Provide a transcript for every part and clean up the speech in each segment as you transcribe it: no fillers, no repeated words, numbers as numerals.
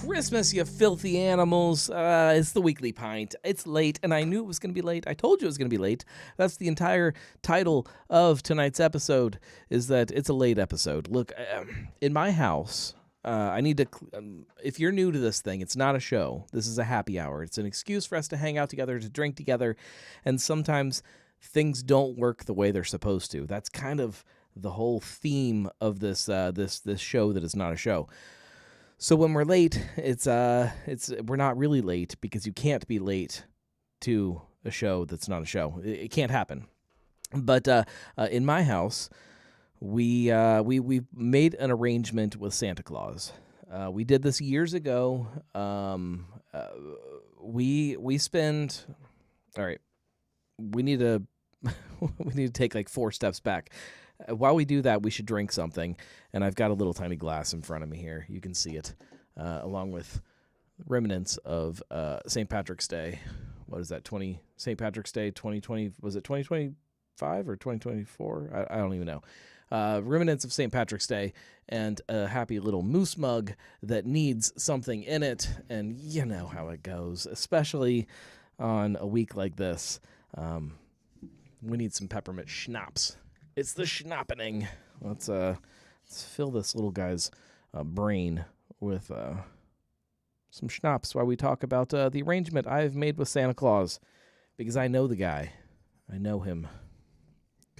Christmas, you filthy animals. It's the Weekly Pint. It's late, and I knew it was going to be late. I told you it was going to be late. That's the entire title of tonight's episode, is that it's a late episode. Look, in my house, I need to, if you're new to this thing, it's not a show. This is a happy hour. It's an excuse for us to hang out together, to drink together, and sometimes things don't work the way they're supposed to. That's kind of the whole theme of this this show that is not a show. So when we're late, we're not really late because you can't be late to a show that's not a show. It can't happen. But in my house, we made an arrangement with Santa Claus. We did this years ago. We spend. All right, we need to we need to take like 4 steps back. While we do that, we should drink something, and I've got a little tiny glass in front of me here. You can see it, along with remnants of St. Patrick's Day. What is that, St. Patrick's Day 2020? Was it 2025 or 2024? I don't even know. Remnants of St. Patrick's Day and a happy little moose mug that needs something in it, and you know how it goes, especially on a week like this. We need some peppermint schnapps. It's the schnappening. Let's fill this little guy's brain with some schnapps while we talk about the arrangement I've made with Santa Claus, because I know the guy. I know him.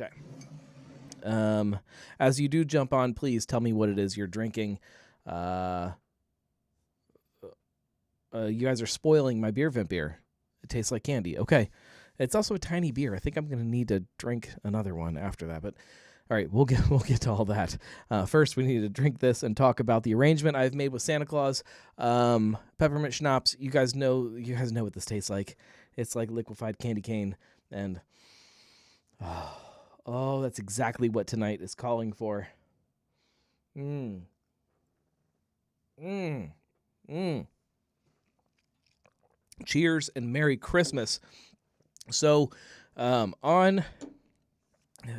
Okay. As you do jump on, please tell me what it is you're drinking. You guys are spoiling my beer vent beer. It tastes like candy. Okay. It's also a tiny beer. I think I'm going to need to drink another one after that. But all right, we'll get to all that. First, we need to drink this and talk about the arrangement I've made with Santa Claus. Peppermint schnapps. You guys know what this tastes like. It's like liquefied candy cane, and oh, that's exactly what tonight is calling for. Cheers and Merry Christmas. So, on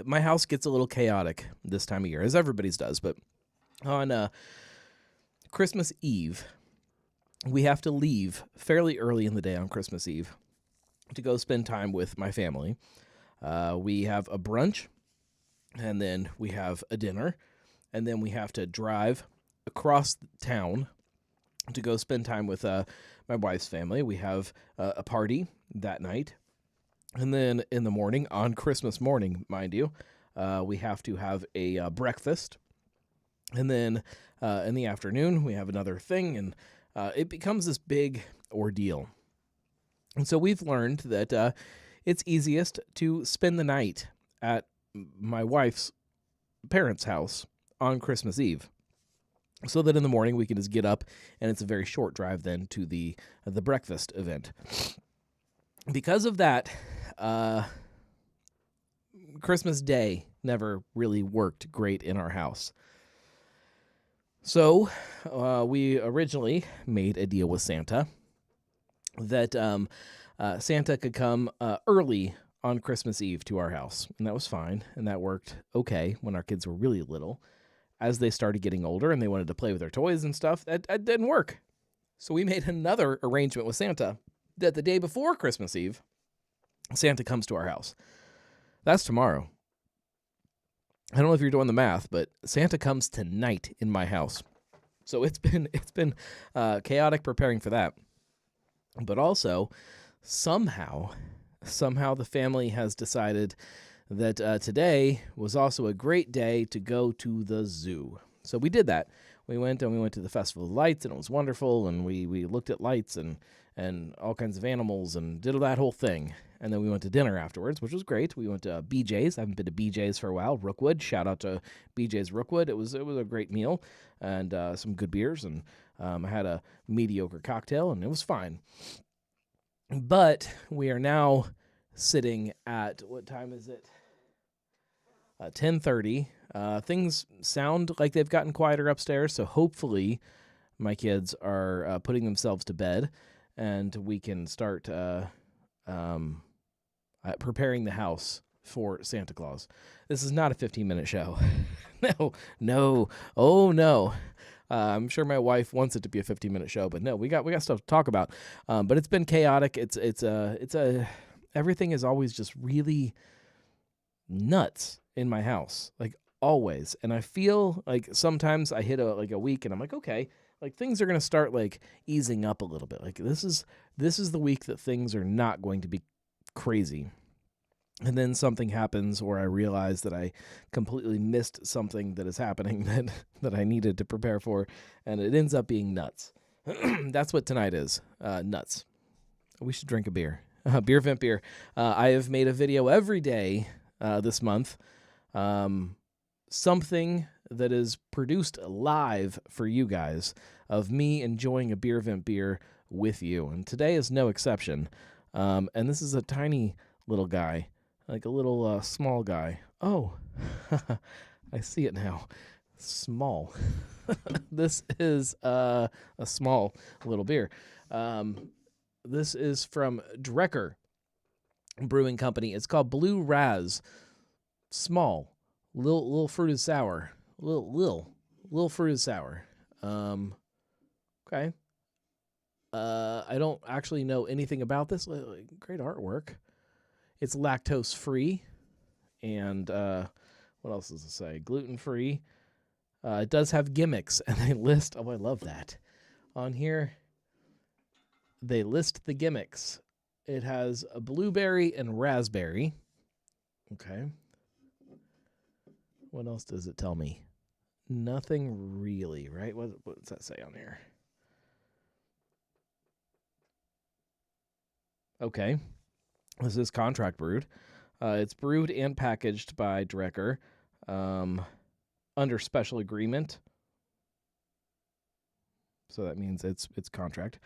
my house gets a little chaotic this time of year, as everybody's does, but on Christmas Eve, we have to leave fairly early in the day on Christmas Eve to go spend time with my family. We have a brunch, and then we have a dinner, and then we have to drive across town to go spend time with my wife's family. We have a party that night. And then in the morning, on Christmas morning, mind you, we have to have a breakfast. And then in the afternoon, we have another thing, and it becomes this big ordeal. And so we've learned that it's easiest to spend the night at my wife's parents' house on Christmas Eve, so that in the morning we can just get up, and it's a very short drive then to the breakfast event. Because of that, Christmas Day never really worked great in our house. So we originally made a deal with Santa that Santa could come early on Christmas Eve to our house, and that was fine, and that worked okay when our kids were really little. As they started getting older and they wanted to play with their toys and stuff, that didn't work. So we made another arrangement with Santa that the day before Christmas Eve, Santa comes to our house. That's tomorrow. I don't know if you're doing the math, but Santa comes tonight in my house. So it's been chaotic preparing for that. But also, somehow the family has decided that today was also a great day to go to the zoo. So we did that. We went to the Festival of Lights, and it was wonderful, and we looked at lights and all kinds of animals and did that whole thing. And then we went to dinner afterwards, which was great. We went to BJ's. I haven't been to BJ's for a while. Rookwood. Shout out to BJ's Rookwood. It was a great meal and some good beers. And I had a mediocre cocktail, and it was fine. But we are now sitting at, what time is it? 10:30. Things sound like they've gotten quieter upstairs, so hopefully my kids are putting themselves to bed, and we can start preparing the house for Santa Claus. This is not a 15-minute show. No. Oh, no. I'm sure my wife wants it to be a 15-minute show, but no, we got stuff to talk about. But it's been chaotic. Everything is always just really nuts in my house, like always. And I feel like sometimes I hit a week and I'm like, okay, like things are going to start like easing up a little bit. Like this is the week that things are not going to be crazy. And then something happens or I realize that I completely missed something that is happening that I needed to prepare for, and it ends up being nuts. That's what tonight is, nuts. We should drink a beer. Beer Vent Beer. I have made a video every day this month, something that is produced live for you guys of me enjoying a Beer Vent Beer with you. And today is no exception. And this is a tiny little guy. Like a little small guy. Oh, I see it now. Small. This is a small little beer. This is from Drecker Brewing Company. It's called Blue Raz. Small. Little fruited sour. Little fruited sour. Okay. I don't actually know anything about this. Great artwork. It's lactose free, and what else does it say? Gluten free. It does have gimmicks, and they list. Oh, I love that. On here, they list the gimmicks. It has a blueberry and raspberry. Okay. What else does it tell me? Nothing really, right? What does that say on here? Okay. This is contract brewed. It's brewed and packaged by Drecker under special agreement. So that means it's contract.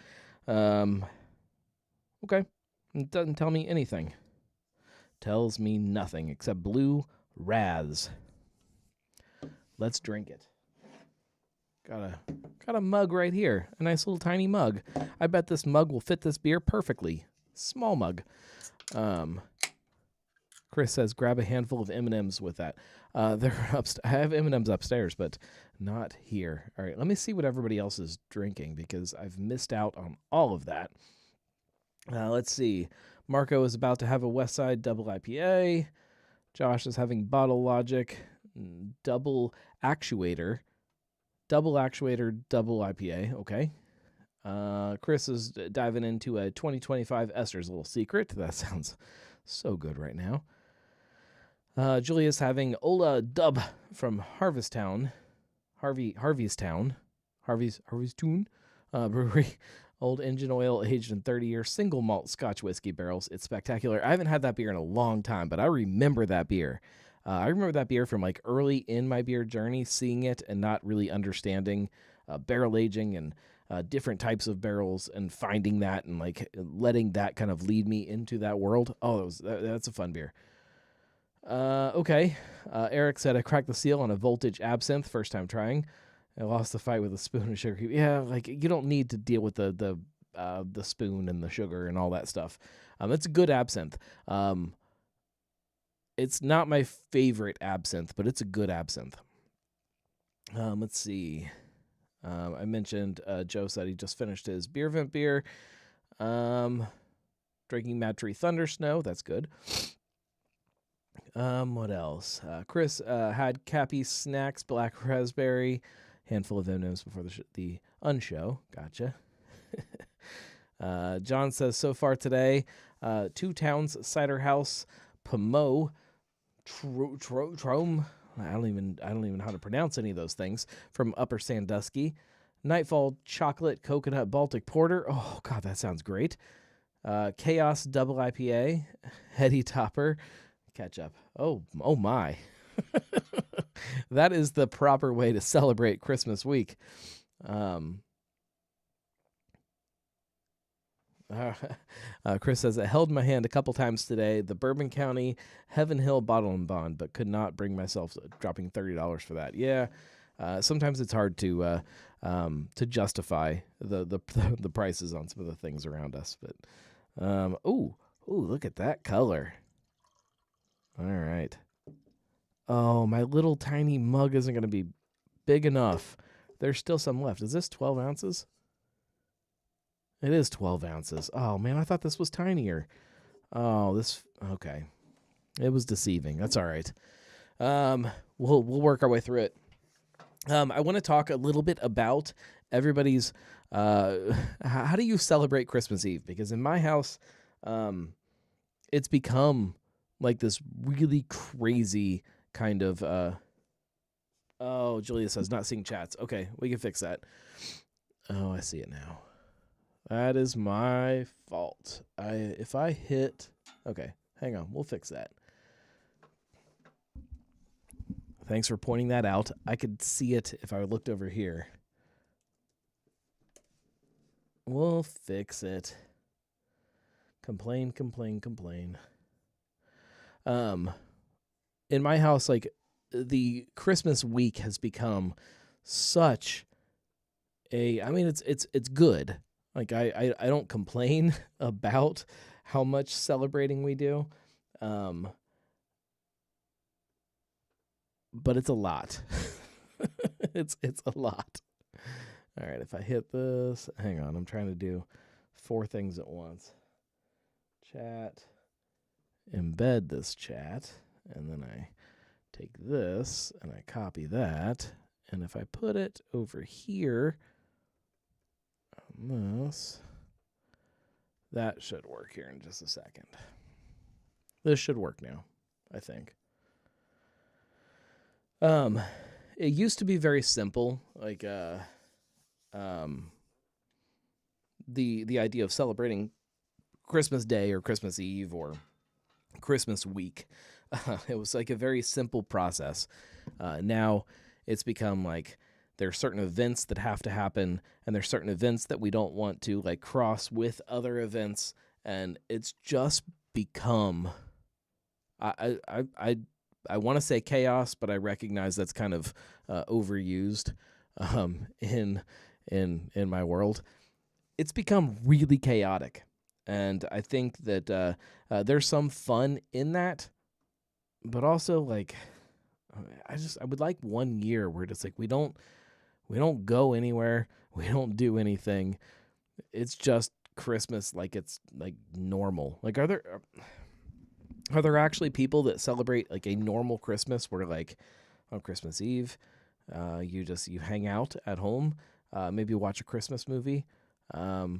Okay. It doesn't tell me anything. Tells me nothing except Blue Raz. Let's drink it. Got a mug right here. A nice little tiny mug. I bet this mug will fit this beer perfectly. Small mug. Chris says, grab a handful of M&Ms with that. I have M&Ms upstairs, but not here. All right, let me see what everybody else is drinking because I've missed out on all of that. Let's see. Marco is about to have a Westside double IPA. Josh is having Bottle Logic double actuator, double IPA. Okay. Chris is diving into a 2025 Esther's Little Secret. That sounds so good right now. Julia's having Ola Dub from Harveystown Brewery. Old engine oil aged in 30-year single malt Scotch whiskey barrels. It's spectacular. I haven't had that beer in a long time, but I remember that beer. I remember that beer from like early in my beer journey, seeing it and not really understanding barrel aging and different types of barrels and finding that and like letting that kind of lead me into that world. Oh, that's a fun beer. Okay. Eric said, I cracked the seal on a voltage absinthe first time trying. I lost the fight with a spoon and sugar cube. Yeah, like you don't need to deal with the spoon and the sugar and all that stuff. It's a good absinthe. It's not my favorite absinthe, but it's a good absinthe. Let's see. I mentioned Joe said he just finished his Beer Vent beer. Drinking Mad Tree Thunder Snow. That's good. What else? Chris had Cappy Snacks Black Raspberry. Handful of M&Ms before the unshow. Gotcha. John says, so far today, Two Towns Cider House, Pommeau, Trome. I don't even know how to pronounce any of those things. From Upper Sandusky. Nightfall Chocolate Coconut Baltic Porter. Oh, God, that sounds great. Chaos Double IPA. Heady Topper. Ketchup. Oh my. That is the proper way to celebrate Christmas week. Chris says, I held my hand a couple times today. The Bourbon County Heaven Hill Bottle and Bond, but could not bring myself dropping $30 for that. Yeah, sometimes it's hard to justify the prices on some of the things around us. But ooh, look at that color. All right. Oh, my little tiny mug isn't going to be big enough There's still some left. Is this 12 ounces? It is 12 ounces. Oh, man, I thought this was tinier. Oh, okay. It was deceiving. That's all right. We'll work our way through it. I want to talk a little bit about everybody's, how do you celebrate Christmas Eve? Because in my house, it's become like this really crazy kind of, oh, Julia says not seeing chats. Okay, we can fix that. Oh, I see it now. That is my fault. If I hit, okay, hang on, we'll fix that. Thanks for pointing that out. I could see it if I looked over here. We'll fix it. Complain. In my house, like, the Christmas week has become such I mean, it's good. Like, I don't complain about how much celebrating we do. But it's a lot. it's a lot. All right, if I hit this, hang on, I'm trying to do 4 things at once. Chat, embed this chat, and then I take this and I copy that, and if I put it over here on this, that should work here in just a second. This should work now, I think. It used to be very simple, like the idea of celebrating Christmas Day or Christmas Eve or Christmas week. It was like a very simple process. Now it's become like there's certain events that have to happen, and there's certain events that we don't want to like cross with other events, and it's just become I want to say chaos, but I recognize that's kind of overused in my world. It's become really chaotic, and I think that there's some fun in that, but also like I would like 1 year where it's like we don't go anywhere, we don't do anything. It's just Christmas, like it's like normal. Like are there actually people that celebrate like a normal Christmas where like on Christmas Eve, you hang out at home, maybe watch a Christmas movie, I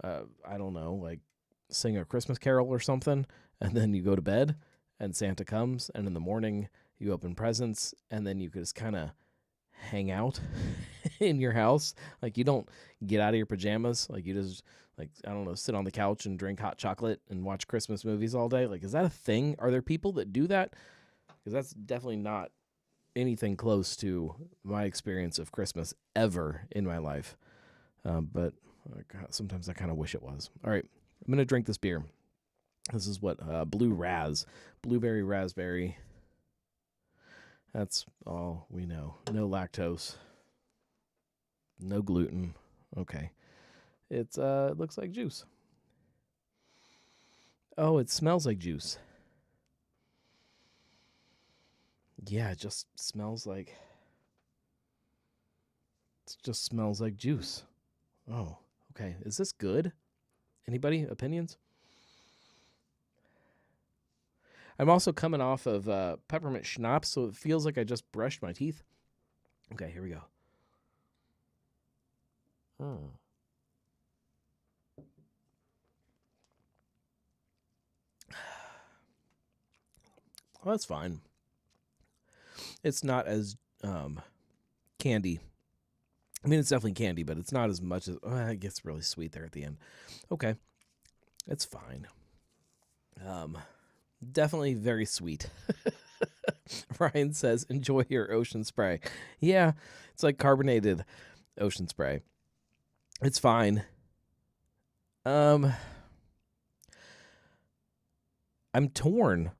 don't know, like sing a Christmas carol or something, and then you go to bed and Santa comes, and in the morning you open presents, and then you just kind of hang out in your house. Like you don't get out of your pajamas, like you just like, I don't know, sit on the couch and drink hot chocolate and watch Christmas movies all day. Like, is that a thing? Are there people that do that? Because that's definitely not anything close to my experience of Christmas ever in my life. But sometimes I kind of wish it was. All right, I'm going to drink this beer. This is what, blueberry raspberry. That's all we know. No lactose. No gluten. Okay. It looks like juice. Oh, it smells like juice. Yeah, it just smells like juice. Oh, okay. Is this good? Anybody? Opinions? I'm also coming off of peppermint schnapps, so it feels like I just brushed my teeth. Okay, here we go. Well, that's fine. It's not as candy. I mean, it's definitely candy, but it's not as much as... it gets really sweet there at the end. Okay. It's fine. Definitely very sweet. Ryan says, enjoy your ocean spray. Yeah, it's like carbonated ocean spray. It's fine. I'm torn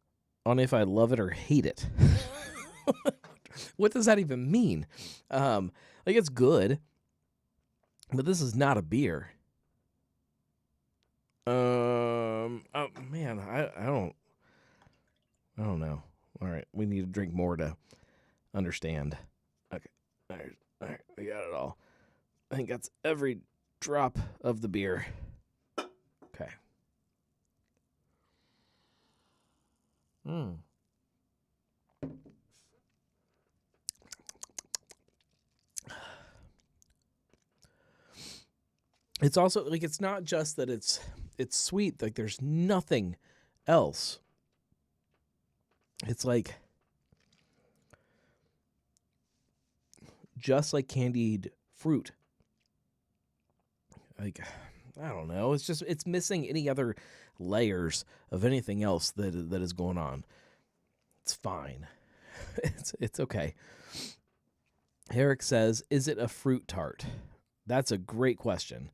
on if I love it or hate it. What does that even mean? Like, it's good, but this is not a beer. Oh man, I don't know. All right, we need to drink more to understand. Okay, all right, got it all. I think that's every drop of the beer. Okay. It's also like, it's not just that it's sweet. Like, there's nothing else. It's like just like candied fruit. Like, I don't know. It's just, it's missing any other layers of anything else that is going on. It's fine. It's okay. Eric says, "Is it a fruit tart?" That's a great question.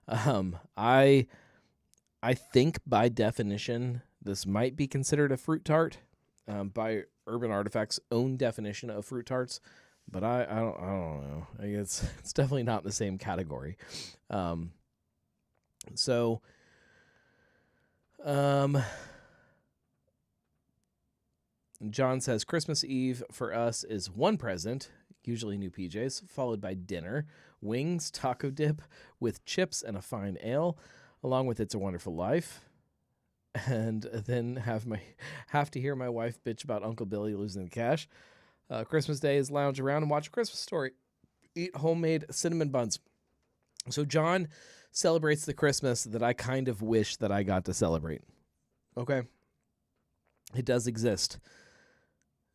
I think by definition this might be considered a fruit tart, by Urban Artifacts' own definition of fruit tarts, but I don't know. I guess it's definitely not in the same category. John says, "Christmas Eve for us is one present, usually new PJs, followed by dinner, wings, taco dip with chips and a fine ale, along with It's a Wonderful Life, and then have to hear my wife bitch about Uncle Billy losing the cash. Christmas Day is lounge around and watch A Christmas Story, eat homemade cinnamon buns." So John celebrates the Christmas that I kind of wish that I got to celebrate. Okay? It does exist.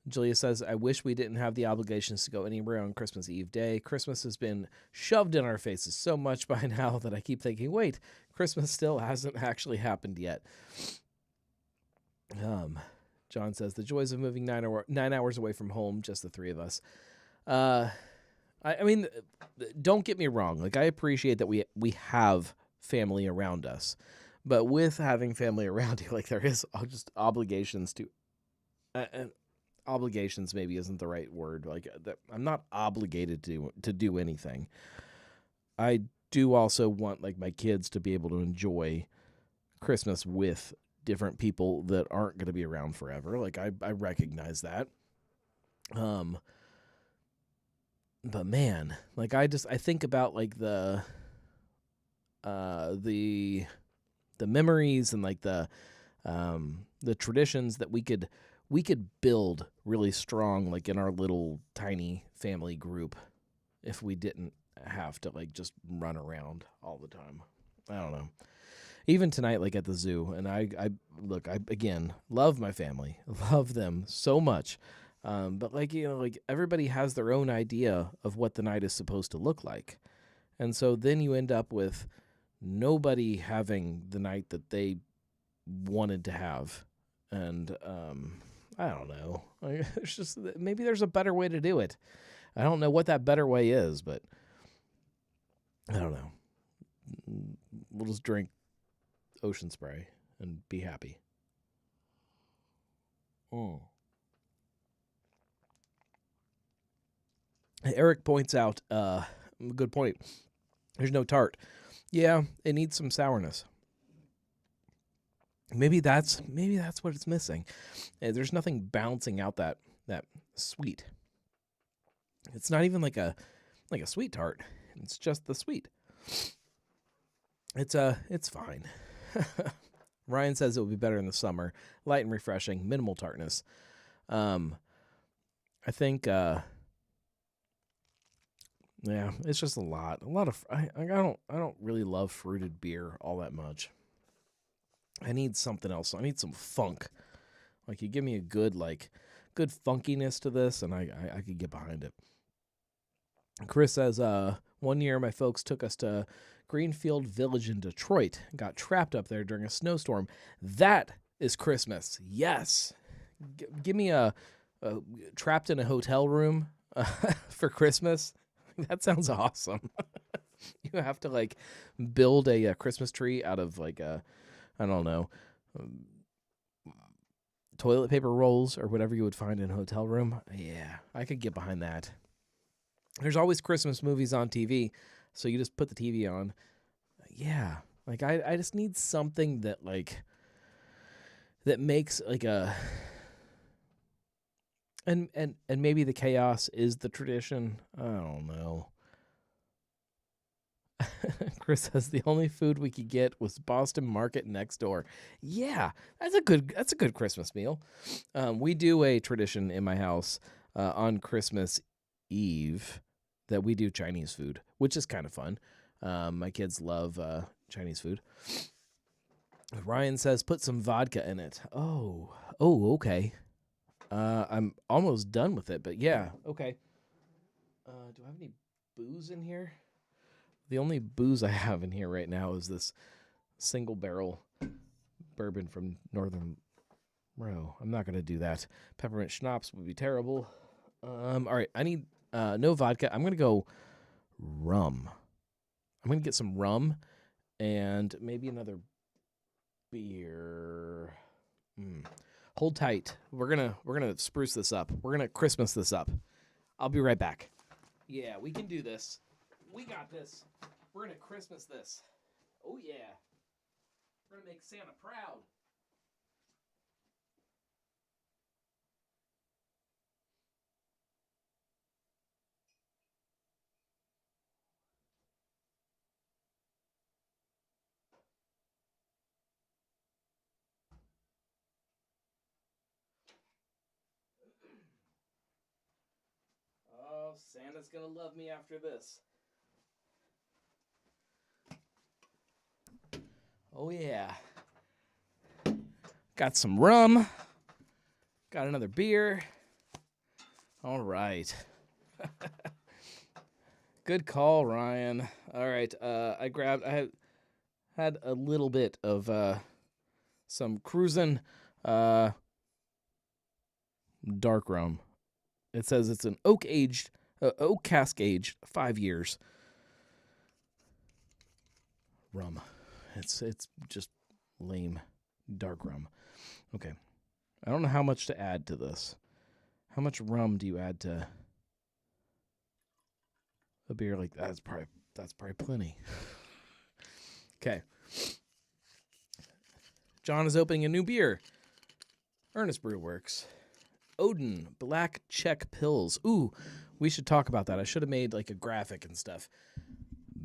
Julia says, "I wish we didn't have the obligations to go anywhere on Christmas Eve day. Christmas has been shoved in our faces so much by now that I keep thinking, wait, Christmas still hasn't actually happened yet." John says, "The joys of moving 9 hours away from home, just the three of us." I mean, don't get me wrong. Like, I appreciate that we have family around us, but with having family around you, like, there is just obligations to. Obligations maybe isn't the right word. Like, I'm not obligated to do anything. I do also want, like, my kids to be able to enjoy Christmas with different people that aren't going to be around forever. Like, I recognize that. But man, like, I think about, like, the memories and, like, the traditions that we could build really strong, like, in our little tiny family group, if we didn't have to, like, just run around all the time. I don't know. Even tonight, like, at the zoo, and I again love my family, love them so much, but, like, like, everybody has their own idea of what the night is supposed to look like, and so then you end up with nobody having the night that they wanted to have, and I don't know. It's just, maybe there's a better way to do it. I don't know what that better way is, but I don't know. We'll just drink ocean spray and be happy. Eric points out, good point. There's no tart. Yeah, it needs some sourness. Maybe that's what it's missing. There's nothing bouncing out that sweet. It's not even like a sweet tart. It's just the sweet. It's fine. Ryan says it would be better in the summer, light and refreshing, minimal tartness. I think yeah, it's just a lot of. I don't really love fruited beer all that much. I need something else. I need some funk. Like, you give me a good funkiness to this, and I could get behind it. Chris says, "One year my folks took us to Greenfield Village in Detroit and got trapped up there during a snowstorm. That is Christmas. Yes. Give me a trapped in a hotel room for Christmas. That sounds awesome." You have to, like, build a Christmas tree out of, like, I don't know, toilet paper rolls or whatever you would find in a hotel room. Yeah, I could get behind that. There's always Christmas movies on TV, so you just put the TV on. Yeah, like, I just need something that, like, that makes, like, a... And maybe the chaos is the tradition. I don't know. Chris says the only food we could get was Boston Market next door. Yeah, that's a good Christmas meal. We do a tradition in my house on Christmas Eve that we do Chinese food, which is kind of fun. My kids love Chinese food. Ryan says put some vodka in it. Oh, okay. I'm almost done with it, but yeah, okay. Do I have any booze in here? The only booze I have in here right now is this single barrel bourbon from Northern Row. I'm not going to do that. Peppermint schnapps would be terrible. All right, I need no vodka. I'm going to go rum. I'm going to get some rum and maybe another beer. Hold tight. We're gonna spruce this up. We're gonna Christmas this up. I'll be right back. Yeah, we can do this. We got this. We're gonna Christmas this. Oh yeah. We're gonna make Santa proud. Oh, Santa's gonna love me after this. Oh yeah. Got some rum. Got another beer. All right. Good call, Ryan. All right. I had a little bit of some cruising dark rum. It says it's an oak cask aged 5 years rum. It's just lame dark rum. Okay. I don't know how much to add to this. How much rum do you add to a beer like that? That's probably plenty. Okay. John is opening a new beer. Ernest Brew Works. Odin Black Czech Pills. Ooh, we should talk about that. I should have made like a graphic and stuff.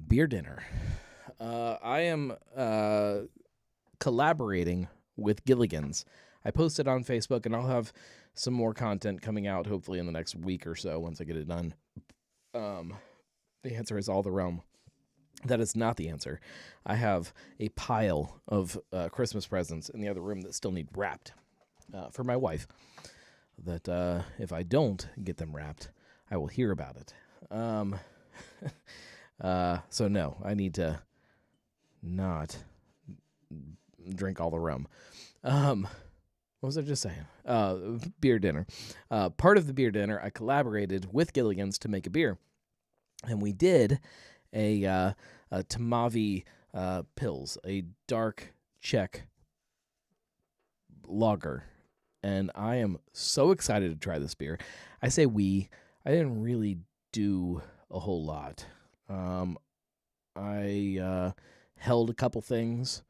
Beer dinner. I am collaborating with Gilligan's. I posted on Facebook, and I'll have some more content coming out hopefully in the next week or so once I get it done. The answer is all the rum. That is not the answer. I have a pile of Christmas presents in the other room that still need wrapped for my wife. That if I don't get them wrapped, I will hear about it. So no, I need to not drink all the rum. What was I just saying? Beer dinner. Part of the beer dinner, I collaborated with Gilligan's to make a beer, and we did a Tamavi Pils, a dark Czech lager. And I am so excited to try this beer. I say I didn't really do a whole lot. I held a couple things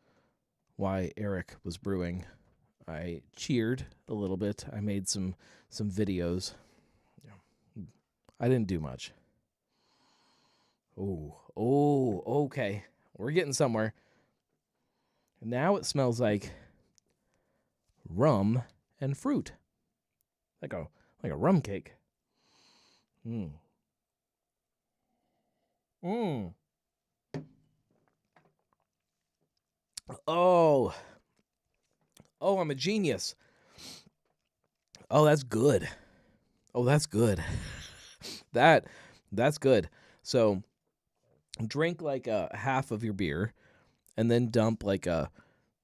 while Eric was brewing. I cheered a little bit. I made some videos. I didn't do much. Oh, okay. We're getting somewhere. Now it smells like rum and fruit, like a rum cake. Oh, I'm a genius. Oh, that's good. That's good. That's good. So drink like a half of your beer and then dump like a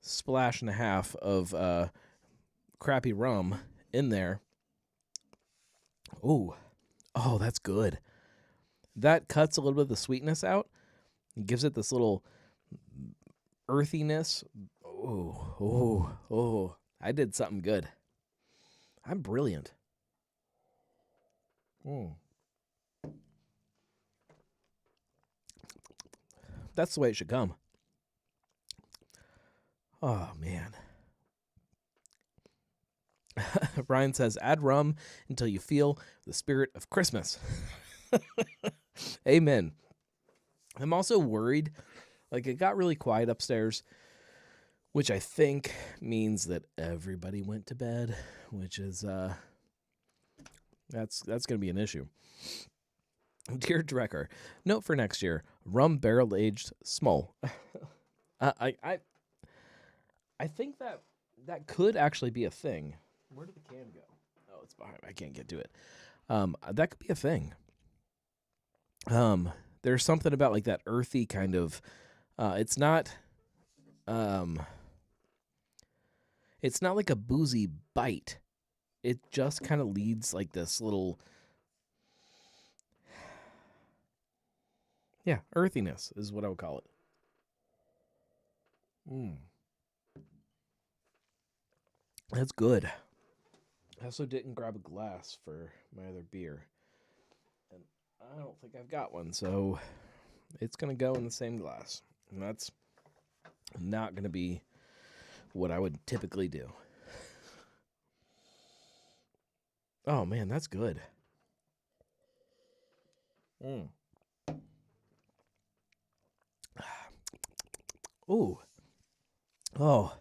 splash and a half of crappy rum in there. Oh, that's good. That cuts a little bit of the sweetness out and gives it this little earthiness. Oh, I did something good. I'm brilliant. That's the way it should come. Oh, man. Ryan says, add rum until you feel the spirit of Christmas. Amen. I'm also worried. Like, it got really quiet upstairs, which I think means that everybody went to bed, which is that's going to be an issue. Dear Drecker, note for next year: rum barrel aged small. I think that could actually be a thing. Where did the can go? Oh, it's behind. I can't get to it. That could be a thing. There's something about like that earthy kind of. It's not. It's not like a boozy bite. It just kind of leads like this little. Yeah, earthiness is what I would call it. That's good. I also didn't grab a glass for my other beer. And I don't think I've got one, so it's going to go in the same glass. And that's not going to be what I would typically do. Oh, man, that's good. Ooh. Oh.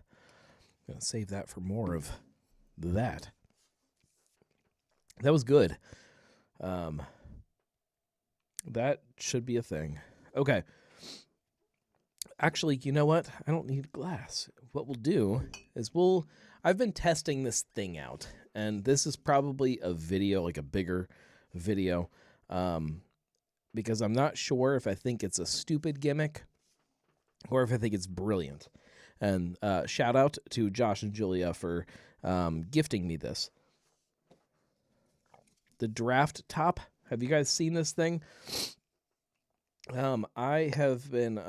I'm going to save that for more of that. That was good. That should be a thing. Okay. Actually, you know what? I don't need glass. What we'll do is I've been testing this thing out, and this is probably a video, like a bigger video, because I'm not sure if I think it's a stupid gimmick or if I think it's brilliant. And shout out to Josh and Julia for gifting me this. The draft top. Have you guys seen this thing? I have been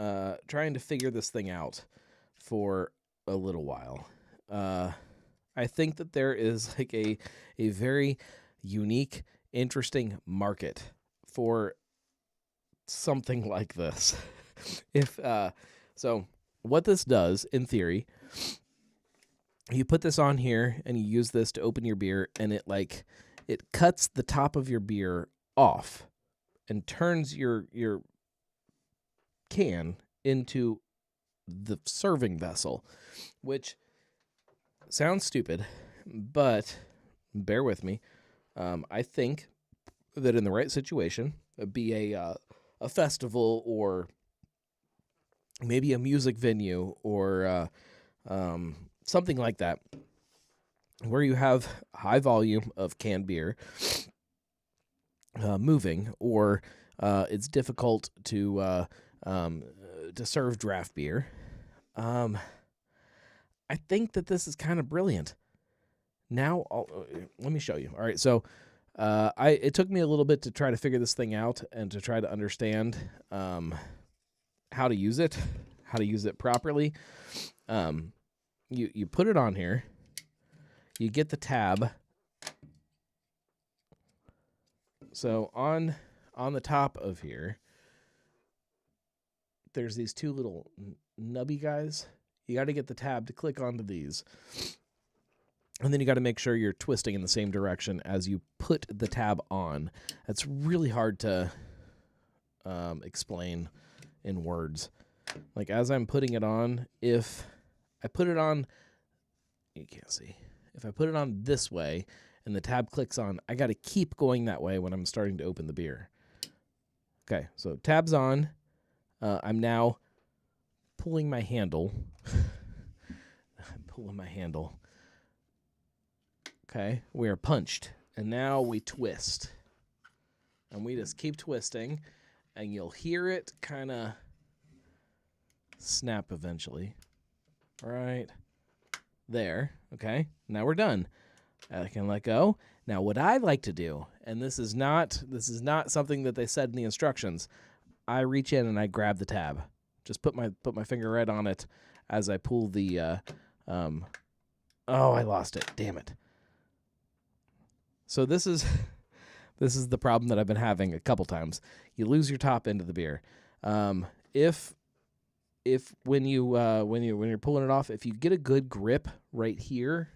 trying to figure this thing out for a little while. I think that there is like a very unique, interesting market for something like this. So what this does, in theory, you put this on here and you use this to open your beer, and it cuts the top of your beer off and turns your can into the serving vessel, which sounds stupid, but bear with me. I think that in the right situation, be a festival or maybe a music venue or something like that, where you have high volume of canned beer moving, or it's difficult to serve draft beer. I think that this is kind of brilliant. Now, let me show you. All right, so it took me a little bit to try to figure this thing out and to try to understand how to use it properly. You put it on here. You get the tab. So on the top of here, there's these two little nubby guys. You got to get the tab to click onto these. And then you got to make sure you're twisting in the same direction as you put the tab on. That's really hard to explain in words. Like, as I'm putting it on, if I put it on, you can't see. If I put it on this way and the tab clicks on, I got to keep going that way when I'm starting to open the beer. Okay, so tab's on. I'm now pulling my handle. Okay, we are punched. And now we twist. And we just keep twisting. And you'll hear it kind of snap eventually. Right there. Okay, now we're done. I can let go. Now what I like to do, and this is not something that they said in the instructions, I reach in and I grab the tab. Just put my finger right on it as I pull the oh, I lost it. Damn it. So this is the problem that I've been having a couple times. You lose your top end of the beer. If when you're pulling it off, if you get a good grip right here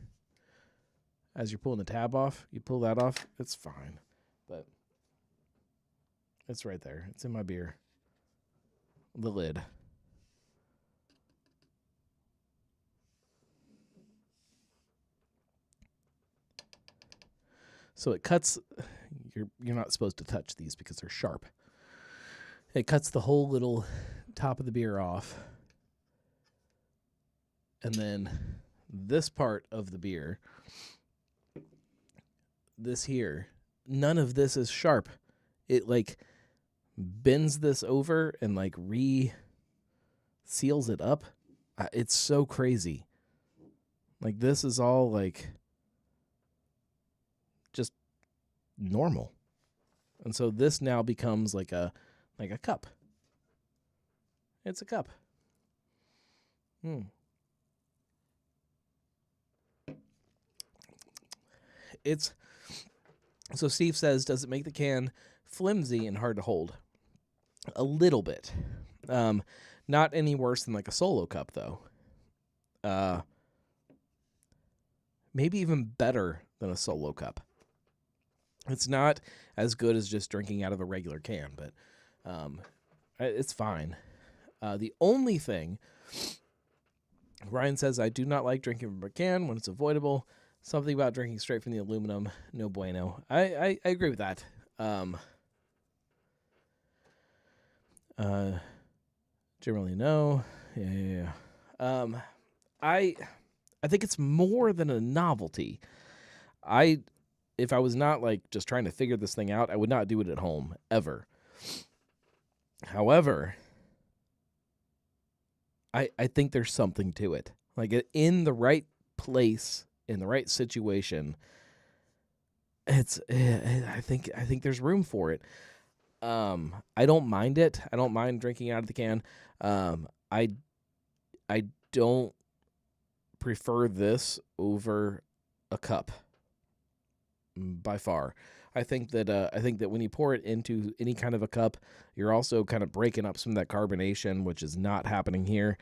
as you're pulling the tab off, you pull that off, it's fine. But it's right there. It's in my beer. the lid. So it cuts. You're not supposed to touch these because they're sharp. It cuts the whole little top of the beer off. And then this part of the beer, this here, none of this is sharp. It like bends this over and like seals it up. It's so crazy. Like this is all like just normal. And so this now becomes like a cup. It's a cup. It's so Steve says, does it make the can flimsy and hard to hold? A little bit. Not any worse than like a solo cup though. Maybe even better than a solo cup. It's not as good as just drinking out of a regular can, but it's fine. The only thing, Ryan says, I do not like drinking from a can when it's avoidable. Something about drinking straight from the aluminum, no bueno. I agree with that. Generally, no. Yeah. I think it's more than a novelty. If I was not like just trying to figure this thing out, I would not do it at home ever. However, I think there's something to it. Like in the right place, in the right situation, I think there's room for it. I don't mind it. I don't mind drinking out of the can. I don't prefer this over a cup by far. I think that when you pour it into any kind of a cup, you're also kind of breaking up some of that carbonation, which is not happening here.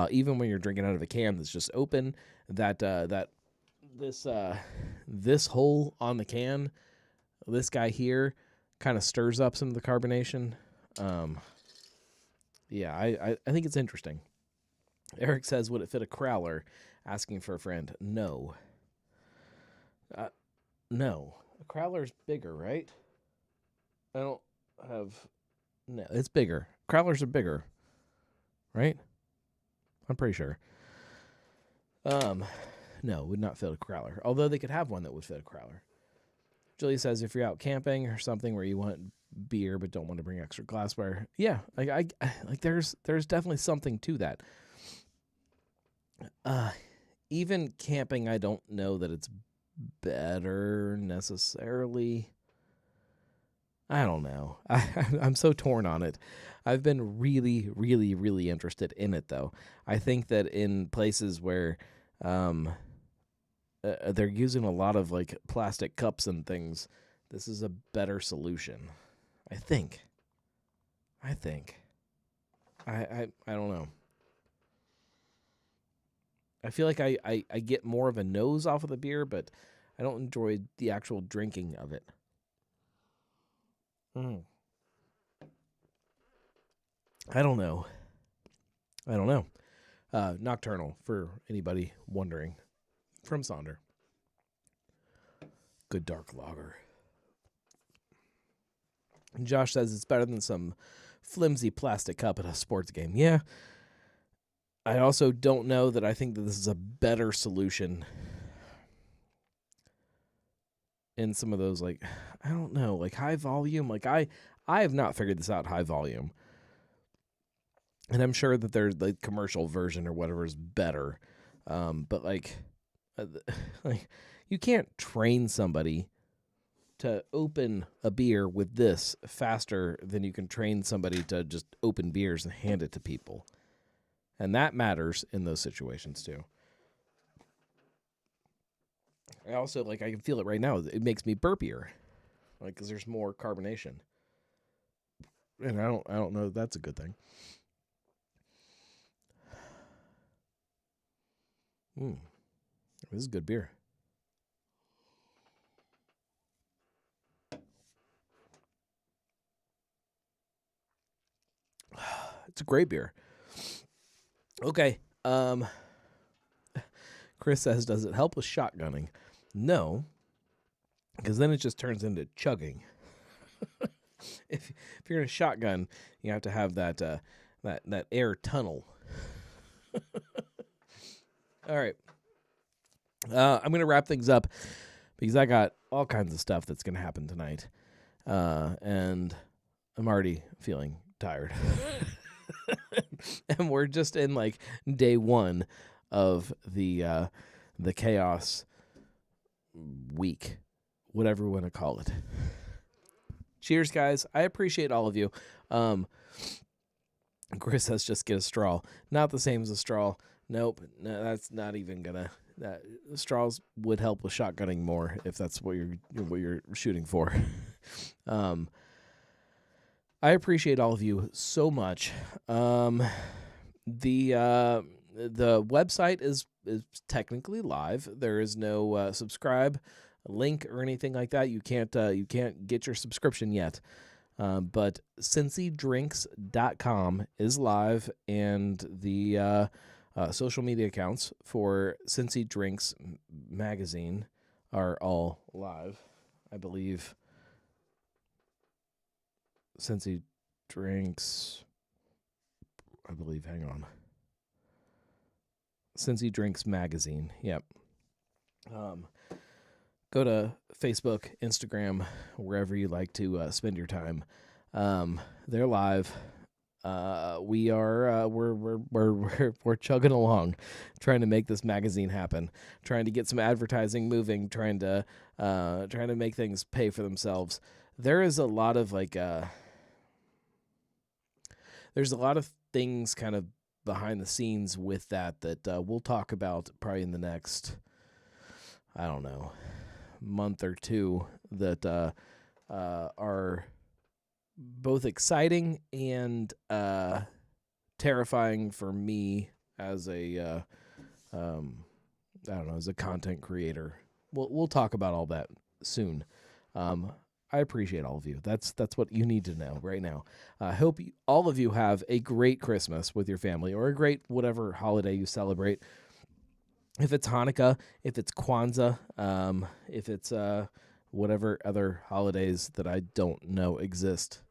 Even when you're drinking out of a can that's just open, this hole on the can, this guy here, kind of stirs up some of the carbonation. Yeah, I think it's interesting. Eric says, would it fit a crowler? Asking for a friend. No. No. A crowler's bigger, right? I don't have... No, it's bigger. Crowlers are bigger. Right? I'm pretty sure. No, would not fit a crowler. Although they could have one that would fit a crowler. Julie says, if you're out camping or something where you want beer but don't want to bring extra glassware, yeah, like there's definitely something to that. Even camping, I don't know that it's better necessarily. I don't know. I'm so torn on it. I've been really, really, really interested in it, though. I think that in places where they're using a lot of like plastic cups and things, this is a better solution. I think. I don't know. I feel like I get more of a nose off of the beer, but I don't enjoy the actual drinking of it. I don't know. Nocturnal, for anybody wondering, from Sonder. Good dark lager. And Josh says it's better than some flimsy plastic cup at a sports game. Yeah. I also don't know that I think that this is a better solution in some of those, like, I don't know, like high volume. Like I have not figured this out high volume. And I'm sure that there's the commercial version or whatever is better. But like you can't train somebody to open a beer with this faster than you can train somebody to just open beers and hand it to people. And that matters in those situations too. I also, like, I can feel it right now. It makes me burpier, like, because there's more carbonation. And I don't know if that's a good thing. This is good beer. It's a great beer. Okay. Chris says, does it help with shotgunning? No, because then it just turns into chugging. If you're in a shotgun, you have to have that air tunnel. All right. I'm going to wrap things up because I got all kinds of stuff that's going to happen tonight. And I'm already feeling tired. And we're just in like day one of the chaos week, whatever we want to call it. Cheers, guys. I appreciate all of you. Chris says just get a straw. Not the same as a straw. Nope. No, that's not even gonna. Straws would help with shotgunning more if that's what you're shooting for. I appreciate all of you so much. The website is technically live. There is no subscribe link or anything like that. You can't get your subscription yet. But CincyDrinks.com is live, and the social media accounts for Cincy Drinks magazine are all live. I believe Cincy Drinks, hang on. Cincy Drinks magazine, yep. Go to Facebook, Instagram, wherever you like to spend your time. They're live. We're chugging along, trying to make this magazine happen, trying to get some advertising moving, trying to make things pay for themselves. There is a lot of there's a lot of things kind of behind the scenes with that we'll talk about probably in the next, I don't know, month or two that are both exciting and terrifying for me as a as a content creator. We'll talk about all that soon. I appreciate all of you. That's what you need to know right now. I hope all of you have a great Christmas with your family, or a great whatever holiday you celebrate. If it's Hanukkah, if it's Kwanzaa, if it's whatever other holidays that I don't know exist.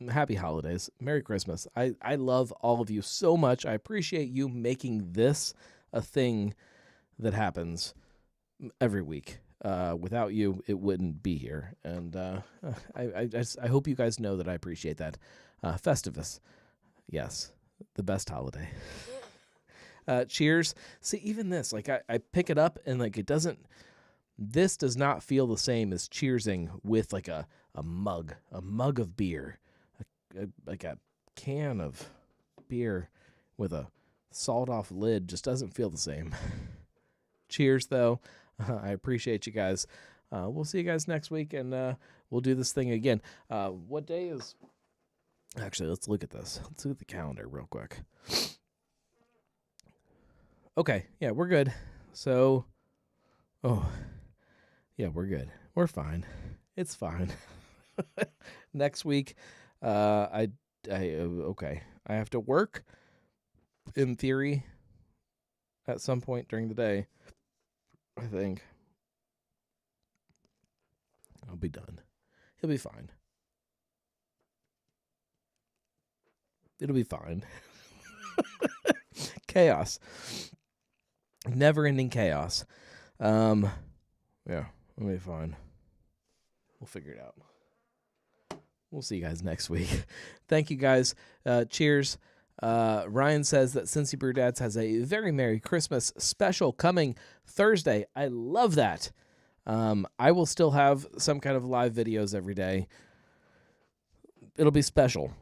Happy holidays. Merry Christmas. I love all of you so much. I appreciate you making this a thing that happens every week. Without you, it wouldn't be here. And I hope you guys know that I appreciate that. Festivus. Yes, the best holiday. Cheers. See, even this, like I pick it up and like this does not feel the same as cheersing with like a mug of beer, like a can of beer with a sawed off lid just doesn't feel the same. Cheers though. I appreciate you guys. We'll see you guys next week, and we'll do this thing again. What day is... Actually, let's look at this. Let's look at the calendar real quick. Okay, yeah, we're good. So, yeah, we're good. We're fine. It's fine. Next week, okay. I have to work, in theory, at some point during the day. I think I'll be done. He'll be fine. It'll be fine. Chaos. Never-ending chaos. Yeah, it'll be fine. We'll figure it out. We'll see you guys next week. Thank you, guys. Cheers. Ryan says that Cincy Brew Dads has a very Merry Christmas special coming Thursday. I love that. I will still have some kind of live videos every day. It'll be special.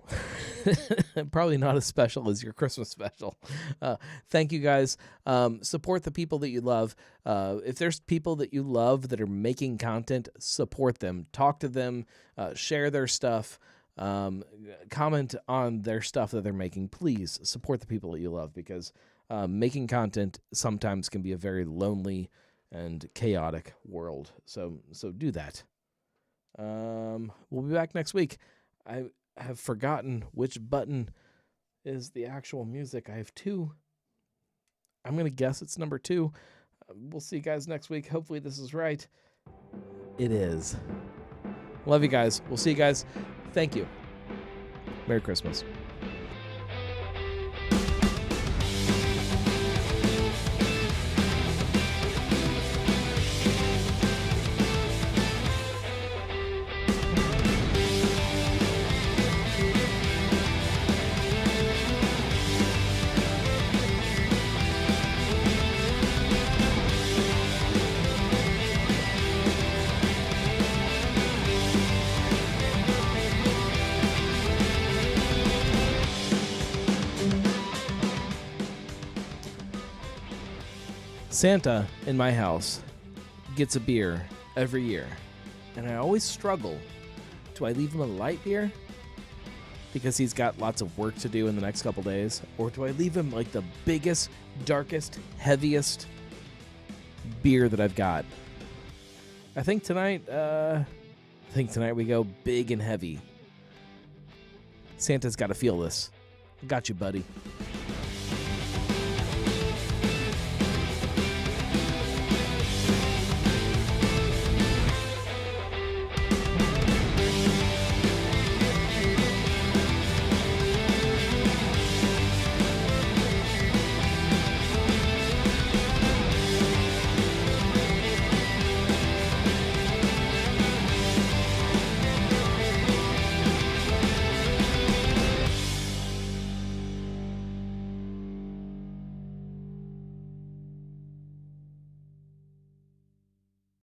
Probably not as special as your Christmas special. Thank you, guys. Support the people that you love. If there's people that you love that are making content, support them. Talk to them. Share their stuff. Comment on their stuff that they're making. Please support the people that you love, because making content sometimes can be a very lonely and chaotic world. So do that. We'll be back next week. I have forgotten which button is the actual music. I have two. I'm going to guess it's number 2. We'll see you guys next week. Hopefully this is right. It is. Love you guys. We'll see you guys. Thank you. Merry Christmas. Santa in my house gets a beer every year, and I always struggle. Do I leave him a light beer because he's got lots of work to do in the next couple days, or do I leave him like the biggest, darkest, heaviest beer that I've got? I think tonight we go big and heavy. Santa's got to feel this. Got you, buddy.